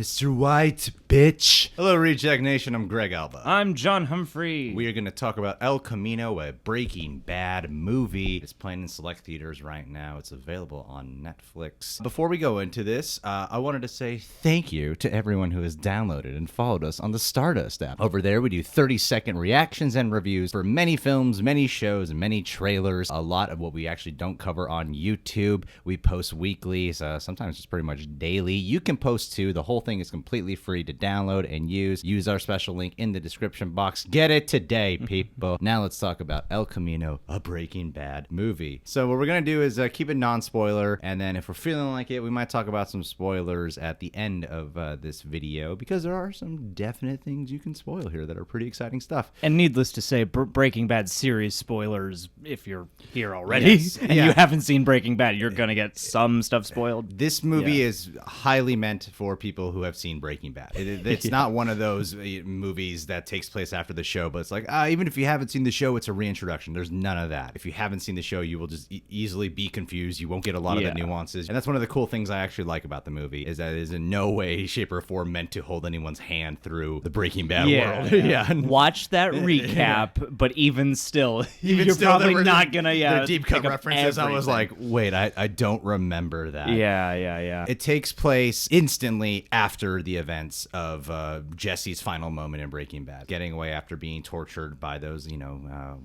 Mr. White, bitch. Hello, Reject Nation. I'm Greg Alba. I'm John Humphrey. We are going to talk about El Camino, a Breaking Bad movie. It's playing in select theaters right now. It's available on Netflix. Before we go into this, I wanted to say thank you to everyone who has downloaded and followed us on the Stardust app. Over there, we do 30-second reactions and reviews for many films, many shows, and many trailers. A lot of what we actually don't cover on YouTube. We post weekly, so sometimes it's pretty much daily. You can post too. The whole thing is completely free to download and use. Use our special link in the description box. Get it today, people. Now let's talk about El Camino, a Breaking Bad movie. So what we're going to do is keep it non-spoiler, and then if we're feeling like it, we might talk about some spoilers at the end of this video, because there are some definite things you can spoil here that are pretty exciting stuff. And needless to say, Breaking Bad series spoilers, if you're here already and you haven't seen Breaking Bad, you're going to get some stuff spoiled. This movie is highly meant for people who have seen Breaking Bad. It's not one of those movies that takes place after the show, but it's like, even if you haven't seen the show, it's a reintroduction. There's none of that. If you haven't seen the show, you will just easily be confused. You won't get a lot of the nuances. And that's one of the cool things I actually like about the movie, is that it is in no way, shape, or form meant to hold anyone's hand through the Breaking Bad world. Watch that recap, but even still, you're probably not going to, the deep cut references, I was like, wait, I don't remember that. Yeah. It takes place instantly after the events of Jesse's final moment in Breaking Bad, getting away after being tortured by those,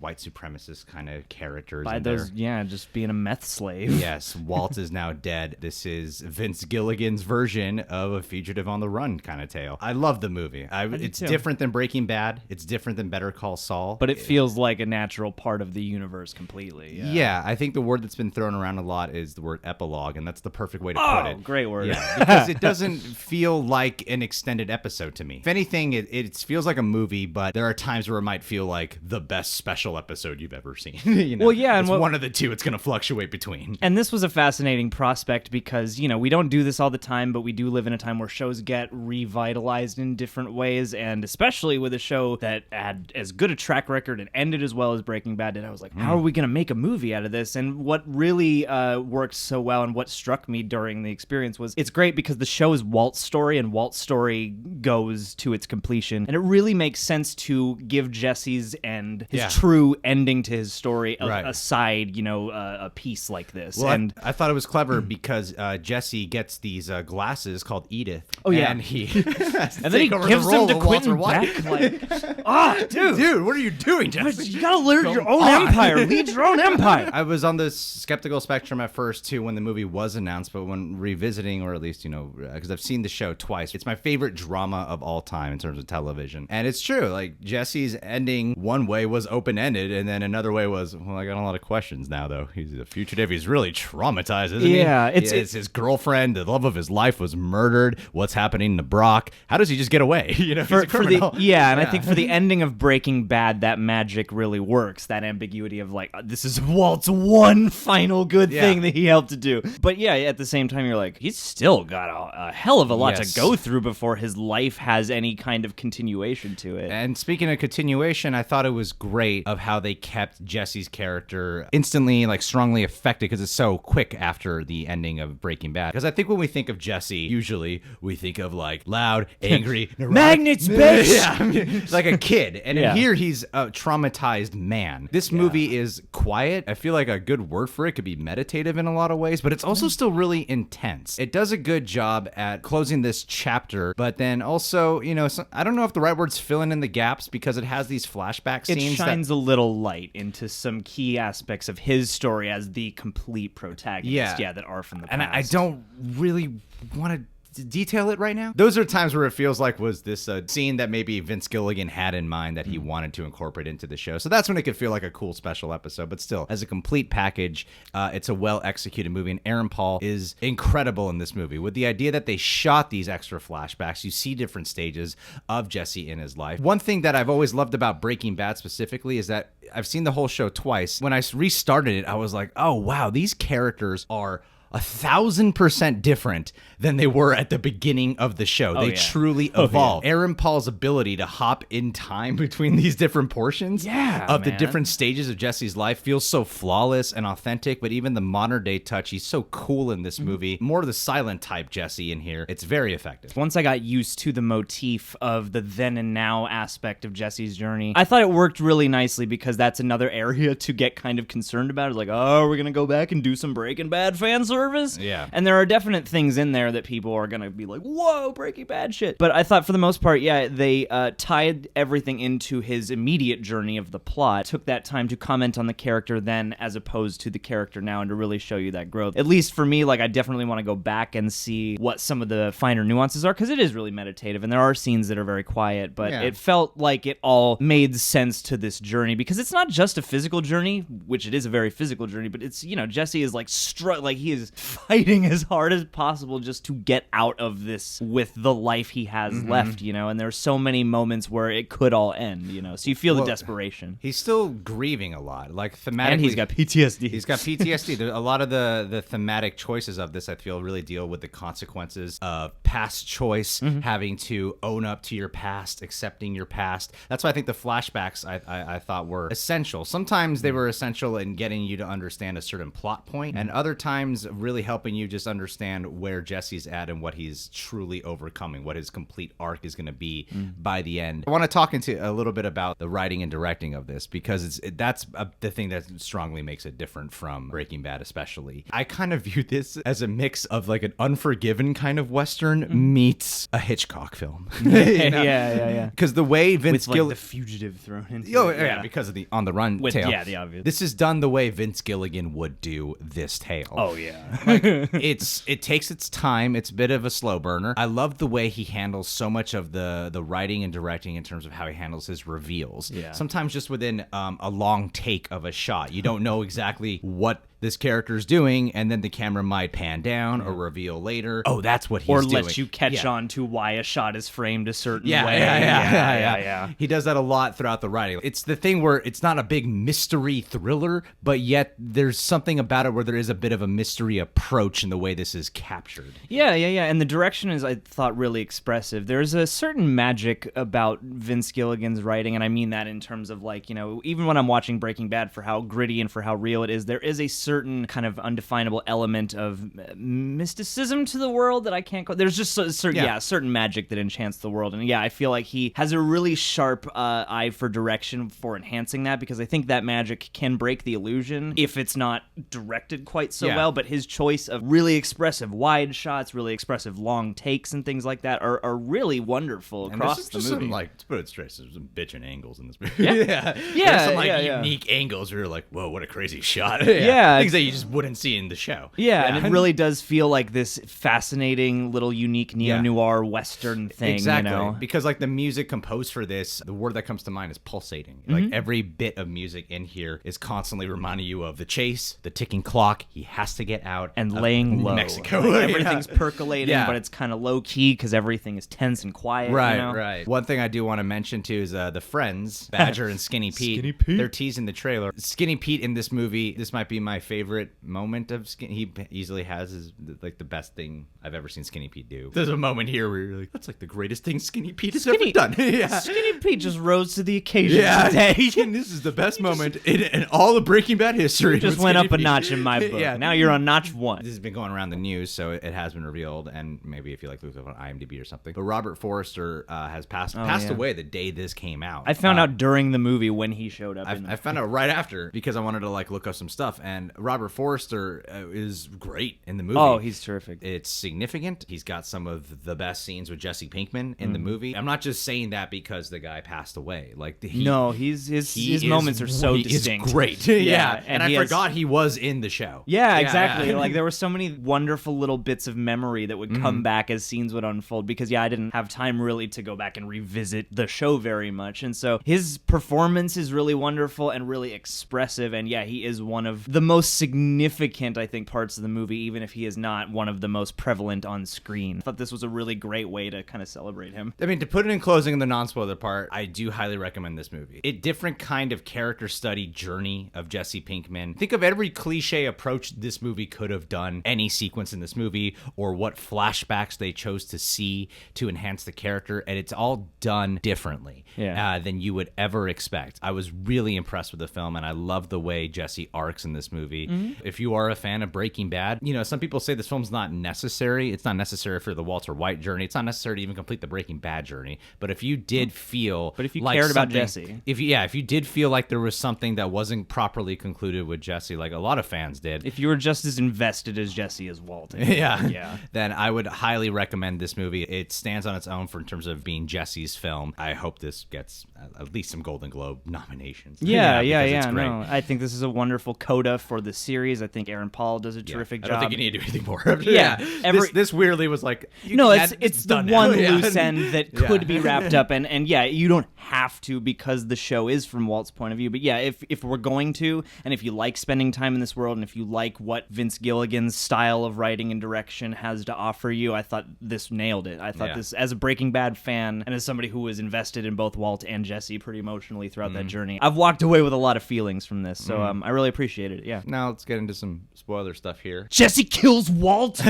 white supremacist kind of characters. By those, just being a meth slave. Yes, Walt is now dead. This is Vince Gilligan's version of a fugitive on the run kind of tale. I love the movie. It's different than Breaking Bad. It's different than Better Call Saul. But it feels like a natural part of the universe completely. Yeah, I think the word that's been thrown around a lot is the word epilogue, and that's the perfect way to put it. Great word. Yeah, because it doesn't feel like an extended episode to me. If anything, it feels like a movie, but there are times where it might feel like the best special episode you've ever seen. It's one of the two. It's going to fluctuate between. And this was a fascinating prospect because, we don't do this all the time, but we do live in a time where shows get revitalized in different ways, and especially with a show that had as good a track record and ended as well as Breaking Bad did. I was like, how are we going to make a movie out of this? And what really worked so well, and what struck me during the experience, was it's great because the show is Walt's story, and Walt's story goes to its completion, and it really makes sense to give Jesse's end, his true ending to his story, aside, a piece like this. Well, and I thought it was clever because Jesse gets these glasses called Edith. Oh yeah, and he and then he gives them to Quentin Beck. Like, dude, what are you doing, Jesse? You gotta learn your own empire. Lead your own empire. I was on the skeptical spectrum at first too when the movie was announced, but when revisiting, or at least because I've seen the show twice, it's my favorite drama of all time in terms of television. And it's true, like Jesse's ending one way was open-ended, and then another way was, well, I got a lot of questions now though. He's a fugitive. He's really traumatized, isn't he? Yeah, it's his girlfriend, the love of his life, was murdered. What's happening to Brock? How does he just get away? He's a criminal. And I think for the ending of Breaking Bad, that magic really works. That ambiguity of like, this is Walt's one final good thing that he helped to do. But at the same time, you're like, he's still got a hell of a lot to go through before his life has any kind of continuation to it. And speaking of continuation, I thought it was great of how they kept Jesse's character instantly, strongly affected, because it's so quick after the ending of Breaking Bad. Because I think when we think of Jesse, usually we think of loud, angry, neurotic. Magnets, bitch! Like a kid. And here he's a traumatized man. This movie is quiet. I feel like a good word for it could be meditative in a lot of ways, but it's also still really intense. It does a good job at closing this chapter, but then also, I don't know if the right word's filling in the gaps, because it has these flashback scenes. It shines a little light into some key aspects of his story as the complete protagonist, that are from the past. And I don't really want to detail it right now. Those are times where it feels like, was this a scene that maybe Vince Gilligan had in mind that he wanted to incorporate into the show? So that's when it could feel like a cool special episode. But still, as a complete package, it's a well-executed movie, and Aaron Paul is incredible in this movie. With the idea that they shot these extra flashbacks, you see different stages of Jesse in his life. One thing that I've always loved about Breaking Bad specifically is that I've seen the whole show twice. When I restarted it, I was like, oh wow, these characters are 1,000% different than they were at the beginning of the show. They truly evolved. Aaron Paul's ability to hop in time between these different portions of the different stages of Jesse's life feels so flawless and authentic, but even the modern day touch, he's so cool in this movie. More of the silent type Jesse in here. It's very effective. Once I got used to the motif of the then and now aspect of Jesse's journey, I thought it worked really nicely because that's another area to get kind of concerned about. It's like, oh, we're going to go back and do some Breaking Bad fan service? Yeah. And there are definite things in there that people are going to be like, whoa, Breaking Bad shit. But I thought for the most part, they tied everything into his immediate journey of the plot, took that time to comment on the character then as opposed to the character now and to really show you that growth. At least for me, like, I definitely want to go back and see what some of the finer nuances are because it is really meditative and there are scenes that are very quiet, but it felt like it all made sense to this journey because it's not just a physical journey, which it is a very physical journey, but it's, Jesse is like he is fighting as hard as possible just to get out of this with the life he has left, and there's so many moments where it could all end, so you feel the desperation. He's still grieving a lot, like thematically. And he's got PTSD. He's got PTSD. A lot of the thematic choices of this, I feel, really deal with the consequences of past choice, having to own up to your past, accepting your past. That's why I think the flashbacks I thought were essential. Sometimes they were essential in getting you to understand a certain plot point, and other times really helping you just understand where Jesse's at and what he's truly overcoming, what his complete arc is going to be by the end. I want to talk into a little bit about the writing and directing of this because that's the thing that strongly makes it different from Breaking Bad, especially. I kind of view this as a mix of like an Unforgiven kind of Western meets a Hitchcock film. Yeah. Because the way Vince Gilligan, the fugitive thrown into it. Because of the On the Run tale. Yeah, the obvious. This is done the way Vince Gilligan would do this tale. Oh yeah. Like, it takes its time. It's a bit of a slow burner. I love the way he handles so much of the writing and directing in terms of how he handles his reveals. Yeah. Sometimes just within a long take of a shot, you don't know exactly what this character's doing, and then the camera might pan down or reveal later. Oh, that's what he's doing. Or let you catch on to why a shot is framed a certain way. Yeah. He does that a lot throughout the writing. It's the thing where it's not a big mystery thriller, but yet there's something about it where there is a bit of a mystery approach in the way this is captured. Yeah. And the direction is, I thought, really expressive. There's a certain magic about Vince Gilligan's writing, and I mean that in terms of, like, even when I'm watching Breaking Bad, for how gritty and for how real it is, there is a certain kind of undefinable element of mysticism to the world that I can't call. There's just a certain magic that enchants the world, and I feel like he has a really sharp eye for direction for enhancing that, because I think that magic can break the illusion if it's not directed quite so well. But his choice of really expressive wide shots, really expressive long takes, and things like that are really wonderful across the movie. Some, like, to put it straight, there's some bitchin' angles in this movie. There's some unique angles where you're like, whoa, what a crazy shot. Things that you just wouldn't see in the show. And it really does feel like this fascinating little unique neo-noir Western thing. Exactly. Because, like, the music composed for this, the word that comes to mind is pulsating. Like, every bit of music in here is constantly reminding you of the chase, the ticking clock. He has to get out. And laying low. Mexico. Like, everything's percolating, but it's kind of low-key because everything is tense and quiet. Right. One thing I do want to mention, too, is the friends, Badger and Skinny Pete. Skinny Pete. They're teasing the trailer. Skinny Pete in this movie, this might be my favorite moment of Skinny. He easily has like the best thing I've ever seen Skinny Pete do. There's a moment here where you're like, that's like the greatest thing Skinny Pete has ever done. Skinny Pete just rose to the occasion today. And this is the best moment in all of Breaking Bad history. Just went up a notch in my book. Now you're on notch 1. This has been going around the news, so it has been revealed, and maybe if you like look up on IMDb or something. But Robert Forster has passed away the day this came out. I found out during the movie when he showed up. I found out right after because I wanted to like look up some stuff, and Robert Forster is great in the movie. Oh, he's terrific. It's significant. He's got some of the best scenes with Jesse Pinkman in the movie. I'm not just saying that because the guy passed away. Like his moments are so distinct. Is great. And I forgot he was in the show. Yeah, exactly. Like there were so many wonderful little bits of memory that would come back as scenes would unfold because I didn't have time really to go back and revisit the show very much. And so his performance is really wonderful and really expressive, and he is one of the most most significant, I think, parts of the movie, even if he is not one of the most prevalent on screen. I thought this was a really great way to kind of celebrate him. I mean, to put it in closing in the non-spoiler part, I do highly recommend this movie. A different kind of character study journey of Jesse Pinkman. Think of every cliche approach this movie could have done, any sequence in this movie, or what flashbacks they chose to see to enhance the character, and it's all done differently than you would ever expect. I was really impressed with the film, and I love the way Jesse arcs in this movie. If you are a fan of Breaking Bad, you know, some people say this film's not necessary. It's not necessary for the Walter White journey. It's not necessary to even complete the Breaking Bad journey. But if you did feel But if you like cared about Jesse. if you did feel like there was something that wasn't properly concluded with Jesse, like a lot of fans did. If you were just as invested as Jesse as Walt. Yeah. Then I would highly recommend this movie. It stands on its own in terms of being Jesse's film. I hope this gets at least some Golden Globe nominations. Yeah. It's great. No, I think this is a wonderful coda for the series. I think Aaron Paul does a terrific job. I don't think you need to do anything more. This weirdly was like... It's the one loose end that could be wrapped up. And you don't have to because the show is from Walt's point of view. But yeah, if we're going to, and if you like spending time in this world, and if you like what Vince Gilligan's style of writing and direction has to offer you, I thought this nailed it. I thought this, as a Breaking Bad fan, and as somebody who was invested in both Walt and Jesse pretty emotionally throughout that journey, I've walked away with a lot of feelings from this. So I really appreciated it. Yeah. Now let's get into some spoiler stuff here. Jesse kills Walt.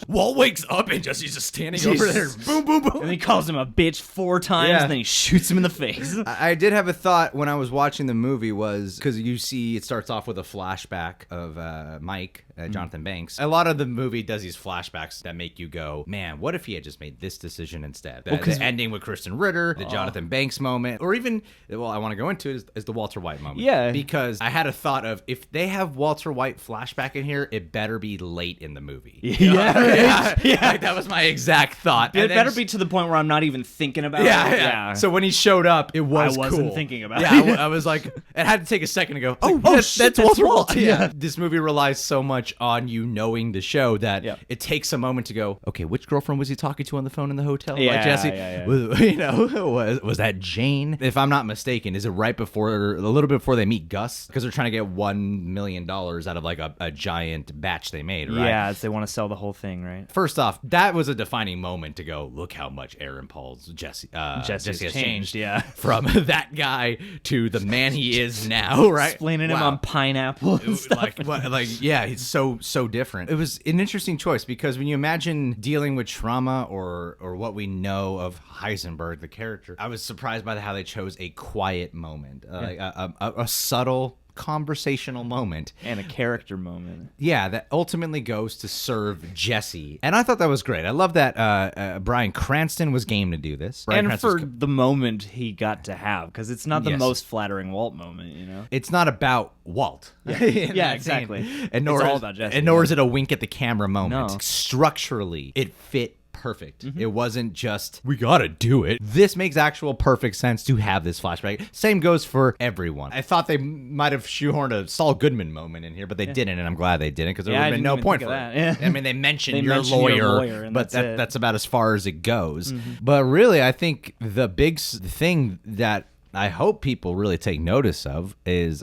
Walt wakes up and Jesse's just standing over there. Boom, boom, boom. And he calls him a bitch 4 times, and then he shoots him in the face. I did have a thought when I was watching the movie, was because you see it starts off with a flashback of Mike, Jonathan Banks. A lot of the movie does these flashbacks that make you go, man, what if he had just made this decision instead? The ending with Kristen Ritter, the Jonathan Banks moment, or even, I want to go into it, is the Walter White moment. Yeah. Because I had a thought of, if they have Walter White flashback in here, it better be late in the movie. Yeah. Like, that was my exact thought. It better be to the point where I'm not even thinking about it. So when he showed up, it was I wasn't cool. thinking about it. I was like, it had to take a second to go, that's Walter White. Yeah. This movie relies so much on you knowing the show that it takes a moment to go, okay, which girlfriend was he talking to on the phone in the hotel? Like Jesse? Was that Jane? If I'm not mistaken, is it right before, a little bit before they meet Gus? Because they're trying to get $1 million out of like a giant batch they made, right? Yeah, they want to sell the whole thing, right? First off, that was a defining moment to go, look how much Aaron Paul's Jesse has changed. Yeah. From that guy to the man he is now, right? Explaining him on pineapple and stuff. He's so different. It was an interesting choice because when you imagine dealing with trauma or what we know of Heisenberg, the character, I was surprised by how they chose a quiet moment, a subtle conversational moment and a character moment that ultimately goes to serve Jesse, and I thought that was great. I love that Bryan Cranston was game to do this, and for the moment he got to have, because it's not the most flattering Walt moment, you know. It's not about Walt. Yeah, exactly. And nor it's all about Jesse. And nor is it a wink at the camera moment. No. Structurally, it fit perfect. It wasn't just, we gotta do it. This makes actual perfect sense to have this flashback. Same goes for everyone. I thought they might have shoehorned a Saul Goodman moment in here, but they didn't, and I'm glad they didn't, because there would have been no point for it. I mean, they mentioned your lawyer, but that's about as far as it goes. But really, I think the big thing that I hope people really take notice of is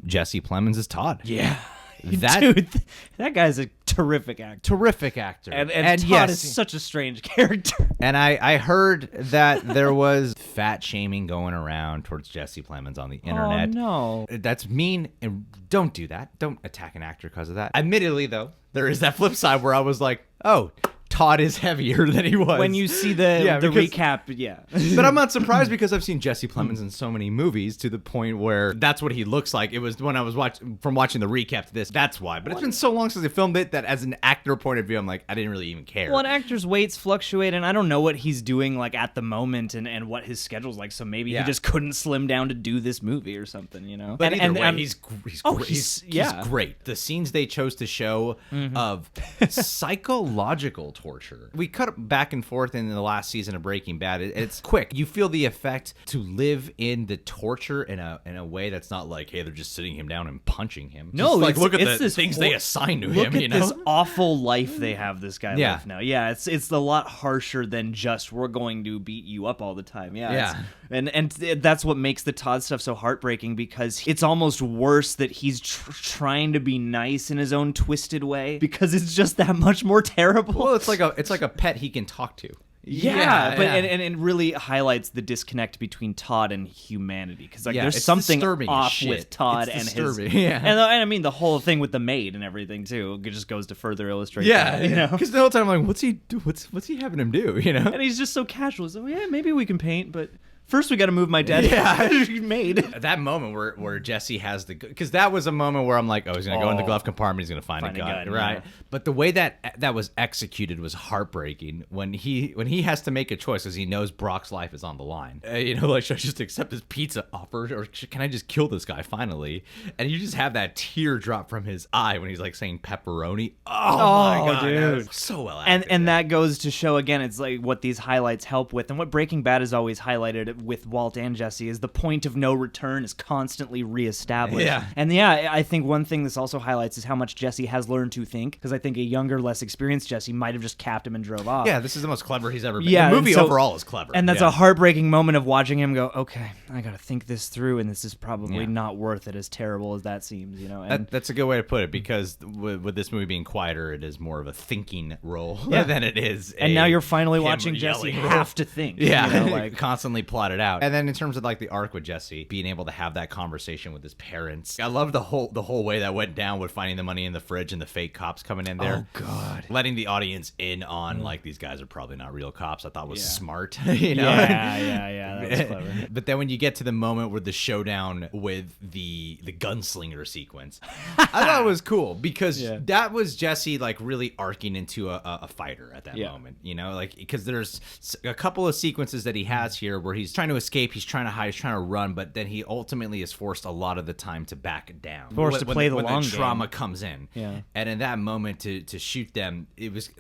Jesse Plemons as Todd. Yeah. Dude, that guy's a terrific actor. And Todd is such a strange character. And I heard that there was fat shaming going around towards Jesse Plemons on the internet. Oh, no. That's mean, and don't do that. Don't attack an actor because of that. Admittedly, though, there is that flip side where I was like, oh, Todd is heavier than he was. When you see the recap, But I'm not surprised because I've seen Jesse Plemons in so many movies to the point where that's what he looks like. It was when I was watching the recap to this, that's why. But it's been so long since I filmed it that as an actor point of view, I'm like, I didn't really even care. Well, an actor's weights fluctuate, and I don't know what he's doing like at the moment and what his schedule's like, so maybe he just couldn't slim down to do this movie or something, you know? But either way, he's great. The scenes they chose to show of psychological torture. We cut back and forth in the last season of Breaking Bad. It's quick. You feel the effect to live in the torture in a way that's not like, hey, they're just sitting him down and punching him. No, just like look at it's the things they assign to him. Look at You know? this awful life they have this guy live now. Yeah, it's a lot harsher than just we're going to beat you up all the time. Yeah. And that's what makes the Todd stuff so heartbreaking, because it's almost worse that he's trying to be nice in his own twisted way, because it's just that much more terrible. Well, it's like a pet he can talk to. And it really highlights the disconnect between Todd and humanity, because there's something off with Todd and his and I mean the whole thing with the maid and everything too. It just goes to further illustrate that, you know, because the whole time I'm like, what's he having him do, you know? And he's just so casual. So yeah, maybe we can paint, but first we got to move my dead maid. That moment where Jesse has because that was a moment where I'm like, oh, he's gonna go in the glove compartment, he's gonna find a gun, right? Yeah. But the way that was executed was heartbreaking. When he has to make a choice because he knows Brock's life is on the line. You know, like, should I just accept his pizza offer, or can I just kill this guy finally? And you just have that tear drop from his eye when he's like saying pepperoni. Oh my god, dude, so well acted. And that goes to show again, it's like what these highlights help with, and what Breaking Bad has always highlighted with Walt and Jesse is the point of no return is constantly reestablished. Yeah. And I think one thing this also highlights is how much Jesse has learned to think, because I think a younger, less experienced Jesse might have just capped him and drove off. Yeah, this is the most clever he's ever been. Yeah, the movie overall is clever. And that's a heartbreaking moment of watching him go, okay, I gotta think this through, and this is probably not worth it, as terrible as that seems, you know. And that's a good way to put it, because with this movie being quieter, it is more of a thinking role than it is and now you're finally watching Jesse have to think. Yeah, you know, like constantly plot it out. And then in terms of like the arc with Jesse, being able to have that conversation with his parents, I love the whole way that went down with finding the money in the fridge and the fake cops coming in there. Oh god, letting the audience in on like these guys are probably not real cops. I thought was smart. You know? Yeah, that was clever. But then when you get to the moment where the showdown with the gunslinger sequence, I thought it was cool, because that was Jesse like really arcing into a fighter at that moment. You know, like, because there's a couple of sequences that he has here where he's trying to escape, he's trying to hide, he's trying to run, but then he ultimately is forced a lot of the time to back down. Forced to play the long game. Trauma comes in. Yeah. And in that moment to shoot them,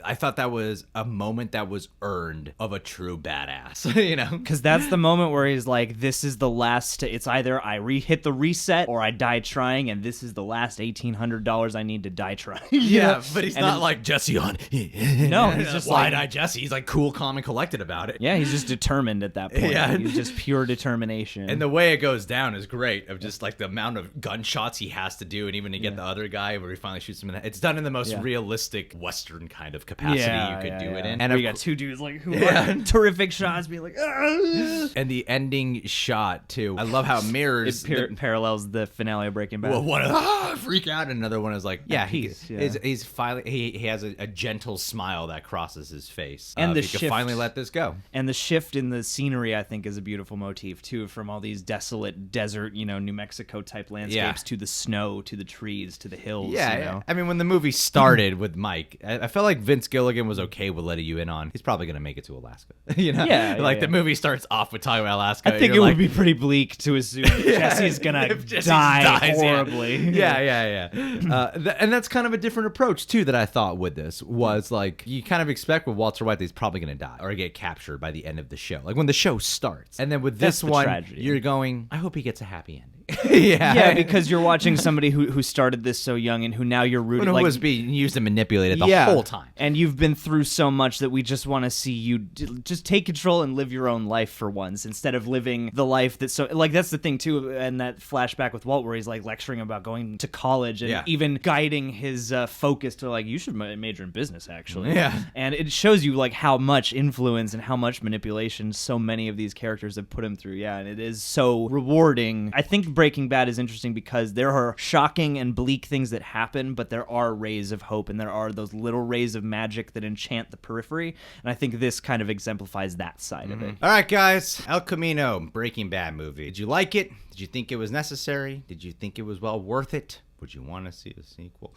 I thought that was a moment that was earned of a true badass, you know? Because that's the moment where he's like, this is the last, it's either I hit the reset or I die trying, and this is the last $1,800 I need to die trying. Yeah, but he's not like Jesse on. No, he's just wide-eyed Jesse. He's like cool, calm, and collected about it. Yeah, he's just determined at that point. Yeah. He's just pure determination. And the way it goes down is great, of just like the amount of gunshots he has to do, and even to get the other guy where he finally shoots him in the head. It's done in the most realistic Western kind of capacity you could do it in. And we got two dudes like who are terrific shots, being like, ah! And the ending shot too. I love how it mirrors. It parallels the finale of Breaking Bad. Well, one freak out, and another one is like, he's finally he has a gentle smile that crosses his face, and the he shift, can finally let this go. And the shift in the scenery, I think, is a beautiful motif too, from all these desolate desert, you know, New Mexico type landscapes to the snow, to the trees, to the hills. Yeah, you know? I mean, when the movie started with Mike, I felt like Vince Gilligan was okay with letting you in on he's probably gonna make it to Alaska. You know, the movie starts off with talking about Alaska. I think it would be pretty bleak to assume Jesse's gonna die horribly. Yeah. And that's kind of a different approach too that I thought with this was like, you kind of expect with Walter White that he's probably gonna die or get captured by the end of the show, like when the show starts. And then with this one, tragedy. You're going, I hope he gets a happy ending. Yeah, because you're watching somebody who started this so young and who now you're rooting, who was being used and manipulated the whole time. And you've been through so much that we just want to see you just take control and live your own life for once, instead of living the life that's so, like, that's the thing too. And that flashback with Walt where he's like lecturing about going to college and even guiding his focus to like, you should major in business actually. Yeah. And it shows you like how much influence and how much manipulation so many of these characters have put him through. Yeah, and it is so rewarding. I think Breaking Bad is interesting because there are shocking and bleak things that happen, but there are rays of hope, and there are those little rays of magic that enchant the periphery, and I think this kind of exemplifies that side of it. All right, guys, El Camino, Breaking Bad movie. Did you like it? Did you think it was necessary? Did you think it was well worth it? Would you want to see a sequel?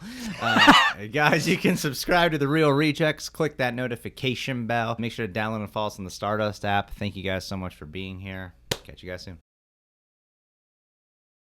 Guys, you can subscribe to The Real Rejects. Click that notification bell. Make sure to download and follow us on the Stardust app. Thank you guys so much for being here. Catch you guys soon.